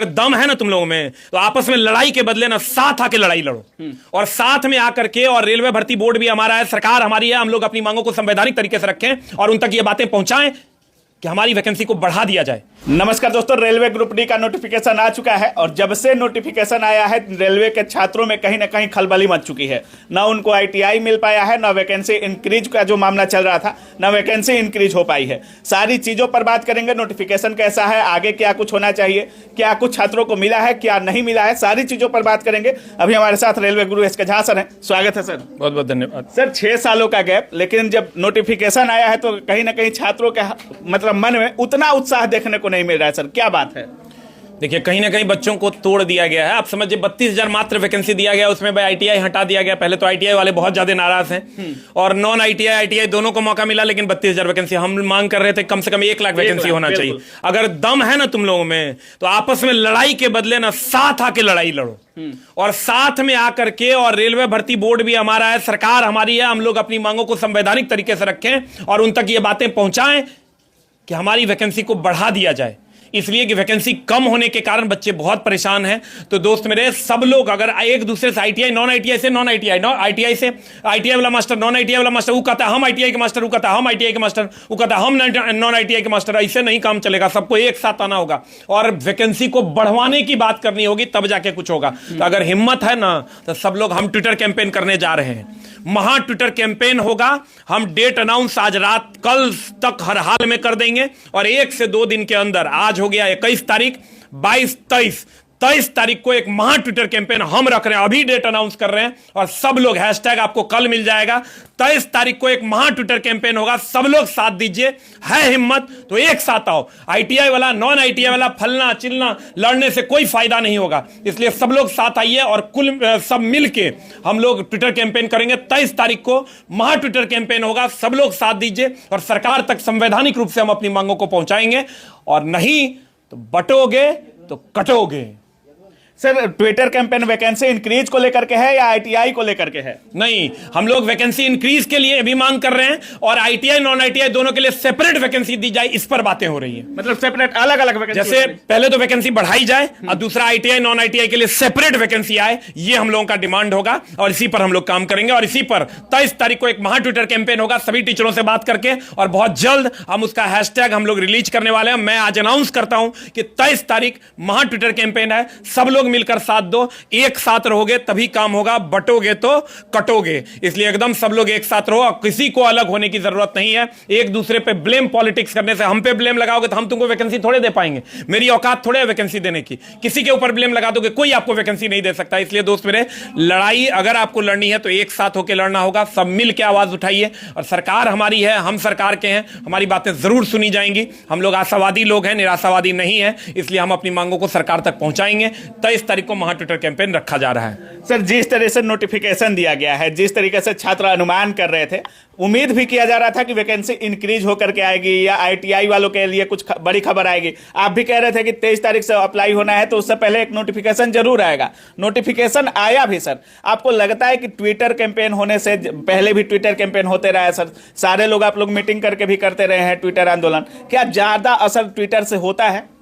दम है ना तुम लोगों में तो आपस में लड़ाई के बदले ना साथ आके लड़ाई लड़ो और साथ में आकर के। और रेलवे भर्ती बोर्ड भी हमारा है, सरकार हमारी है, हम लोग अपनी मांगों को संवैधानिक तरीके से रखें और उन तक ये बातें पहुंचाएं कि हमारी वैकेंसी को बढ़ा दिया जाए। नमस्कार दोस्तों, रेलवे ग्रुप डी का नोटिफिकेशन आ चुका है और जब से नोटिफिकेशन आया है रेलवे के छात्रों में कहीं ना कहीं खलबली मच चुकी है। ना उनको आईटीआई मिल पाया है, ना वैकेंसी इंक्रीज का जो मामला चल रहा था, ना वैकेंसी इंक्रीज हो पाई है। सारी चीजों पर बात करेंगे। नोटिफिकेशन कैसा है, आगे क्या कुछ होना चाहिए, क्या कुछ छात्रों को मिला है, क्या नहीं मिला है, सारी चीजों पर बात करेंगे। अभी हमारे साथ रेलवे गुरु एस के झा सर है, स्वागत है सर। बहुत बहुत धन्यवाद सर। 6 सालों का गैप, लेकिन जब नोटिफिकेशन आया है तो कहीं ना कहीं छात्रों के मतलब मन में उतना उत्साह देखने को नहीं मिल रहा है। सर क्या बात है? देखिए, कहीं ना कहीं बच्चों को तोड़ दिया गया है। आप समझिए 32,000 मात्र वैकेंसी दिया गया, उसमें भाई आईटीआई हटा दिया गया। पहले तो आईटीआई वाले बहुत ज्यादा नाराज हैं और नॉन आईटीआई आईटीआई दोनों को मौका मिला, लेकिन 32,000 वैकेंसी हम मांग कर रहे थे, कम से कम 1 लाख वैकेंसी होना चाहिए। अगर दम है ना तुम लोगों में तो आपस में लड़ाई के बदले ना साथ आके लड़ाई लड़ो और साथ में आकर के। और रेलवे भर्ती बोर्ड भी हमारा है, सरकार हमारी है, हम लोग अपनी मांगों को संवैधानिक तरीके से रखें और उन तक ये बातें पहुंचाएं कि हमारी वैकेंसी को बढ़ा दिया जाए। इसलिए कि वैकेंसी कम होने के कारण बच्चे बहुत परेशान हैं। तो दोस्त मेरे, सब लोग अगर एक दूसरे से आईटीआई नॉन आईटीआई से नॉन आईटीआई आईटीआई से आईटीआई वाला मास्टर नॉन आईटीआई वाला मास्टर वो कहता है हम आईटीआई के मास्टर, वो कहता है हम आईटीआई के मास्टर, वो कहता है हम नॉन आईटीआई के मास्टर, ऐसे नहीं काम चलेगा। सबको एक साथ आना होगा और वैकेंसी को बढ़वाने की बात करनी होगी, तब जाके कुछ होगा। तो अगर हिम्मत है ना तो सब लोग, हम ट्विटर कैंपेन करने जा रहे हैं, महा ट्विटर कैंपेन होगा। हम डेट अनाउंस आज रात कल तक हर हाल में कर देंगे और 1 से 2 दिन के अंदर, आज हो गया 21 तारीख, 22, 23 तारीख को एक महा ट्विटर कैंपेन हम रख रहे हैं। अभी डेट अनाउंस कर रहे हैं और सब लोग हैशटैग आपको कल मिल जाएगा। 23 तारीख को एक महा ट्विटर कैंपेन होगा, सब लोग साथ दीजिए। है हिम्मत तो एक साथ आओ। आईटीआई वाला नॉन आईटीआई वाला फलना चिलना लड़ने से कोई फायदा नहीं होगा, इसलिए सब लोग साथ आइए और कुल सब मिलके हम लोग ट्विटर कैंपेन करेंगे। 23 तारीख को महा ट्विटर कैंपेन होगा, सब लोग साथ दीजिए और सरकार तक संवैधानिक रूप से हम अपनी मांगों को पहुंचाएंगे और नहीं तो बटोगे तो कटोगे। Sir, Twitter campaign vacancy increase को लेकर के है या आईटीआई को लेकर के है? नहीं, हम लोग वैकेंसी इंक्रीज के लिए भी मांग कर रहे हैं और आईटीआई नॉन आईटीआई दोनों के लिए सेपरेट वैकेंसी दी जाए, इस पर बातें हो रही है। मतलब सेपरेट अलग अलग वैकेंसी, जैसे पहले तो वैकेंसी बढ़ाई जाए और दूसरा आईटीआई नॉन आईटीआई के लिए सेपरेट वैकेंसी आए, ये हम लोगों का डिमांड होगा और इसी पर हम लोग काम करेंगे। और इसी पर 23 तारीख को एक महा ट्विटर कैंपेन होगा, सभी टीचरों से बात करके, और बहुत जल्द हम उसका हैशटैग हम लोग रिलीज करने वाले हैं। मैं आज अनाउंस करता हूं कि 23 तारीख महा ट्विटर कैंपेन है, सब लोग मिलकर साथ दो। एक साथ रहोगे तभी काम होगा, बटोगे तो कटोगे। इसलिए एकदम सब लोग एक साथ रहो, किसी को अलग होने की जरूरत नहीं है। एक दूसरे पे ब्लेम पॉलिटिक्स करने से, हम पे ब्लेम लगाओगे तो हम तुमको वैकेंसी थोड़े दे पाएंगे। मेरी औकात थोड़े है वैकेंसी देने की, किसी के ऊपर ब्लेम लगा दोगे कोई आपको वैकेंसी नहीं दे सकता। इसलिए दोस्त मेरे, लड़ाई अगर आपको लड़नी है तो एक साथ होकर लड़ना होगा, सब मिल के आवाज उठाइए। और सरकार हमारी है, हम सरकार के हैं, हमारी बातें जरूर सुनी जाएंगी। हम लोग आशावादी लोग हैं, निराशावादी नहीं है, इसलिए हम अपनी मांगों को सरकार तक पहुंचाएंगे। 23 तारीख को महा ट्विटर कैंपेन रखा जा रहा है। सर, जिस तरह से नोटिफिकेशन दिया गया है, जिस तरीके से छात्र अनुमान कर रहे थे, उम्मीद भी किया जा रहा था कि वैकेंसी इंक्रीज होकर के आएगी या आईटीआई वालों के लिए कुछ बड़ी खबर आएगी। आप भी कह रहे थे कि 23 तारीख से अप्लाई होना है तो उससे पहले एक नोटिफिकेशन जरूर आएगा। नोटिफिकेशन आया भी। सर, आपको लगता है कि ट्विटर कैंपेन होने से पहले भी ट्विटर कैंपेन होते रहा है सर, सारे लोग आप लोग मीटिंग करके भी करते रहे हैं ट्विटर आंदोलन, क्या ज्यादा असर ट्विटर से होता है?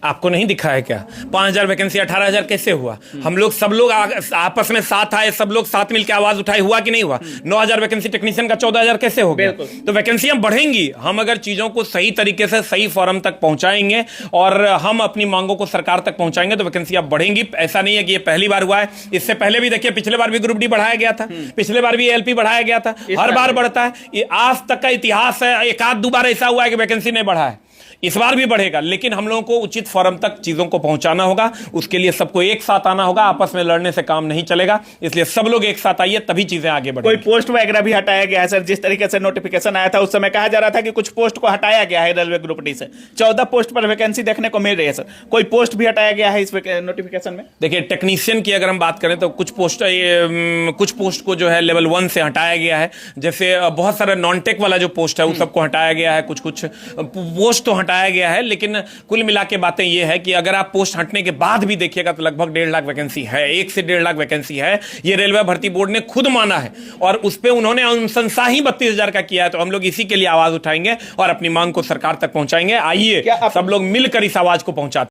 आपको नहीं दिखा है क्या? 5,000 वैकेंसी 18,000 कैसे हुआ? हम लोग सब लोग आपस में साथ आए, सब लोग साथ मिलकर आवाज उठाए, हुआ कि नहीं हुआ? 9,000 वैकेंसी टेक्नीशियन का 14,000 कैसे हो गया? तो वैकेंसियां बढ़ेंगी हम अगर चीजों को सही तरीके से सही फॉरम तक पहुंचाएंगे और हम अपनी मांगों को सरकार तक पहुंचाएंगे तो वैकेंसियां बढ़ेंगी। ऐसा नहीं है कि ये पहली बार हुआ है, इससे पहले भी देखिए, पिछले बार भी ग्रुप डी बढ़ाया गया था, पिछले बार भी एलपी बढ़ाया गया था, हर बार बढ़ता है। ये आज तक का इतिहास है, एक आध 2 बार ऐसा हुआ है कि वैकेंसी नहीं बढ़ा है। इस बार भी बढ़ेगा, लेकिन हम लोगों को उचित फॉरम तक चीजों को पहुंचाना होगा। उसके लिए सबको एक साथ आना होगा, आपस में लड़ने से काम नहीं चलेगा। इसलिए सब लोग एक साथ आइए, तभी चीजें आगे बढ़ेंगी। कोई पोस्ट वगैरह भी हटाया गया है सर? जिस तरीके से नोटिफिकेशन आया था उस समय कहा जा रहा था कि कुछ पोस्ट को हटाया गया है रेलवे ग्रुप डी से। 14 पोस्ट पर वैकेंसी देखने को मिल रही है सर, कोई पोस्ट भी हटाया गया है इस नोटिफिकेशन में? देखिए, टेक्नीशियन की अगर हम बात करें तो कुछ पोस्ट को जो है लेवल 1 से हटाया गया है। जैसे बहुत सारा नॉन टेक वाला जो पोस्ट है वो सबको हटाया गया है, कुछ पोस्ट तो हटाया गया है। लेकिन कुल मिला के बातें ये है कि अगर आप पोस्ट हटने के बाद भी देखिएगा तो लगभग 1.5 लाख वैकेंसी है, 1 से 1.5 लाख वैकेंसी है। ये रेलवे भर्ती बोर्ड ने खुद माना है और उस पर उन्होंने अनुशंसा ही 32,000 का किया है। तो हम लोग इसी के लिए आवाज उठाएंगे और अपनी मांग को सरकार तक पहुंचाएंगे। आइए सब लोग मिलकर इस आवाज को पहुंचाते हैं।